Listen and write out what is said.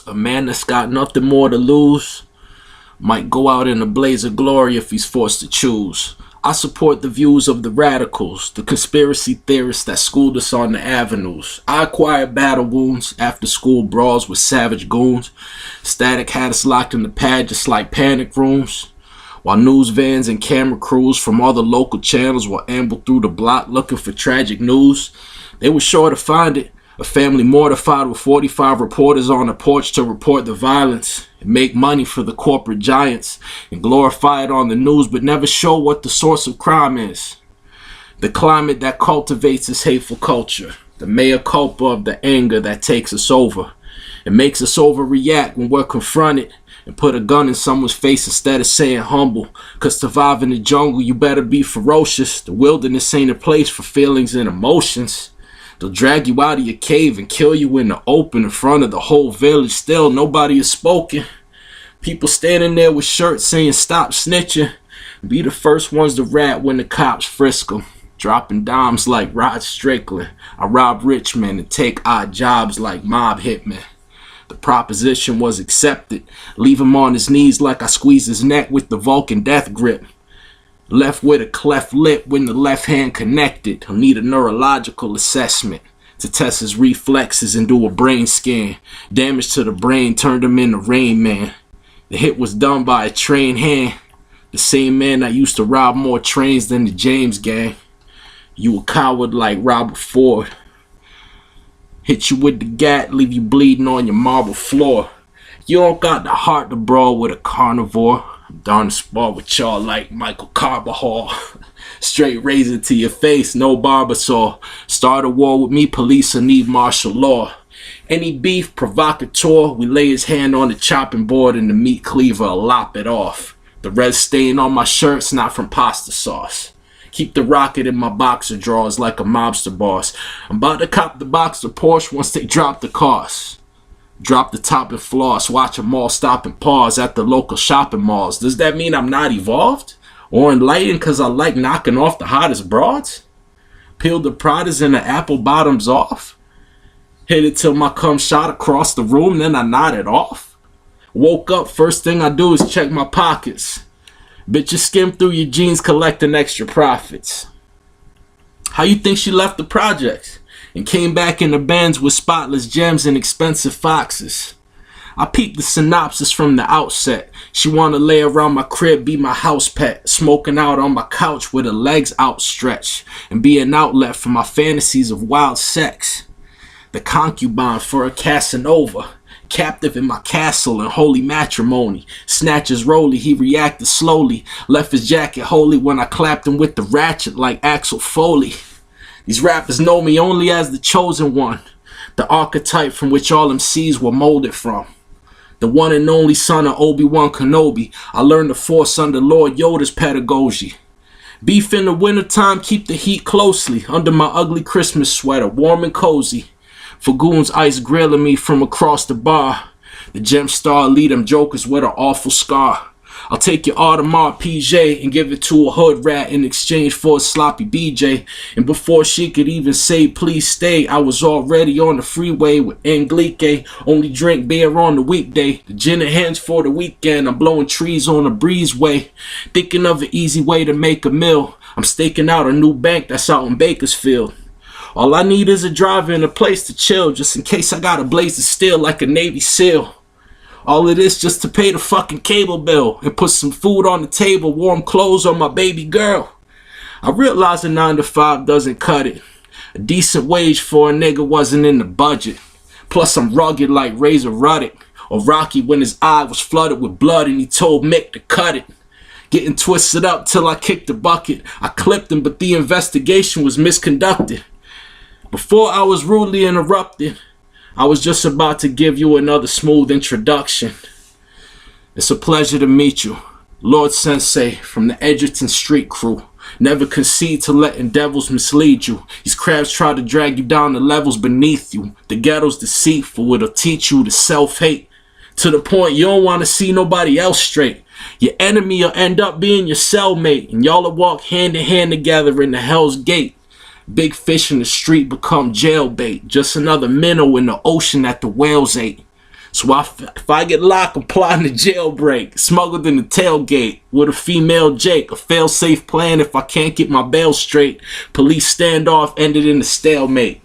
A man that's got nothing more to lose might go out in a blaze of glory if he's forced to choose. I support the views of the radicals, the conspiracy theorists that schooled us on the avenues. I acquired battle wounds after school brawls with savage goons. Static had us locked in the pad just like panic rooms, while news vans and camera crews from all the local channels will amble through the block looking for tragic news. They were sure to find it. A family mortified with 45 reporters on the porch to report the violence and make money for the corporate giants and glorify it on the news but never show what the source of crime is. The climate that cultivates this hateful culture, the mea culpa of the anger that takes us over. It makes us overreact when we're confronted and put a gun in someone's face instead of saying humble. Cause to survive in the jungle you better be ferocious. The wilderness ain't a place for feelings and emotions. They'll drag you out of your cave and kill you in the open in front of the whole village. Still, nobody has spoken. People standing there with shirts saying stop snitching. Be the first ones to rat when the cops frisk them. Dropping dimes like Rod Strickland. I rob rich men and take odd jobs like mob hitmen. The proposition was accepted. Leave him on his knees like I squeeze his neck with the Vulcan death grip. Left with a cleft lip when the left hand connected. He'll need a neurological assessment to test his reflexes and do a brain scan. Damage to the brain turned him into Rain Man. The hit was done by a trained hand. The same man that used to rob more trains than the James gang. You a coward like Robert Ford. Hit you with the gat, leave you bleeding on your marble floor. You don't got the heart to brawl with a carnivore. I'm darn to spar with y'all like Michael Carbajal. Straight razor to your face, no barbersaw. Start a war with me, police will need martial law. Any beef, provocateur, we lay his hand on the chopping board and the meat cleaver will lop it off. The red stain on my shirt's not from pasta sauce. Keep the rocket in my boxer drawers like a mobster boss. I'm about to cop the boxer Porsche once they drop the cost. Drop the top and floss, watch them all stop and pause at the local shopping malls. Does that mean I'm not evolved? Or enlightened cause I like knocking off the hottest broads? Peel the Pradas and the apple bottoms off? Hit it till my cum shot across the room, then I nod it off? Woke up, first thing I do is check my pockets. Bitches skim through your jeans collecting extra profits. How you think she left the projects? And came back in the Benz with spotless gems and expensive foxes. I peeped the synopsis from the outset. She wanna lay around my crib, be my house pet, smoking out on my couch with her legs outstretched, and be an outlet for my fantasies of wild sex. The concubine for a Casanova, captive in my castle in holy matrimony. Snatches Rolly, he reacted slowly, left his jacket holy when I clapped him with the ratchet like Axel Foley. These rappers know me only as the chosen one, the archetype from which all MCs were molded from. The one and only son of Obi-Wan Kenobi, I learned the Force under Lord Yoda's pedagogy. Beef in the wintertime, keep the heat closely, under my ugly Christmas sweater, warm and cozy. For goons ice grilling me from across the bar. The gem star lead them jokers with an awful scar. I'll take your Audemars PJ and give it to a hood rat in exchange for a sloppy BJ. And before she could even say please stay, I was already on the freeway with Anglique. Only drink beer on the weekday, the gin and hands for the weekend. I'm blowing trees on a breezeway, thinking of an easy way to make a meal. I'm staking out a new bank that's out in Bakersfield. All I need is a driver and a place to chill, just in case I gotta blaze the steel like a Navy SEAL. All of this just to pay the fucking cable bill and put some food on the table, warm clothes on my baby girl. I realized a 9 to 5 doesn't cut it. A decent wage for a nigga wasn't in the budget. Plus I'm rugged like Razor Ruddock, or Rocky when his eye was flooded with blood and he told Mick to cut it. Getting twisted up till I kicked the bucket. I clipped him but the investigation was misconducted. Before I was rudely interrupted, I was just about to give you another smooth introduction. It's a pleasure to meet you, Lord Sensaye from the Edgerton Street Crew. Never concede to letting devils mislead you. These crabs try to drag you down to levels beneath you. The ghetto's deceitful, it'll teach you to self-hate. To the point you don't want to see nobody else straight. Your enemy will end up being your cellmate, and y'all will walk hand in hand together in the Hell's Gate. Big fish in the street become jail bait, just another minnow in the ocean that the whales ate. So if I get locked, I'm plotting a jailbreak. Smuggled in the tailgate with a female Jake. A fail-safe plan if I can't get my bail straight. Police standoff ended in a stalemate.